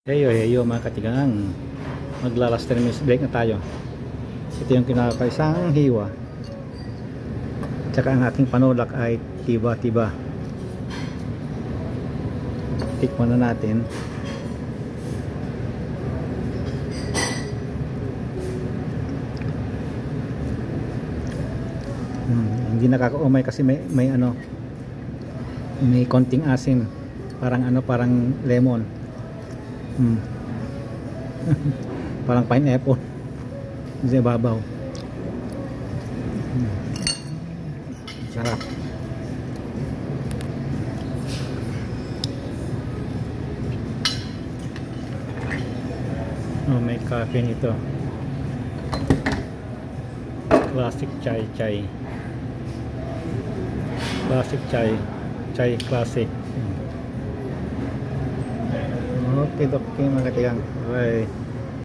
Heyo mga katigang, maglalas 10 minutes break na tayo. Ito yung kinakaisang hiwa. Tsaka ang ating panulak ay tiba-tiba. Tikman na natin. Hindi nakakaumay kasi may ano, may konting asim, parang lemon. Parang pineapple sa ibabaw. Sarap. May cafe nito. Classic chai. Classic chai classic. Okay mga katigang. Bye.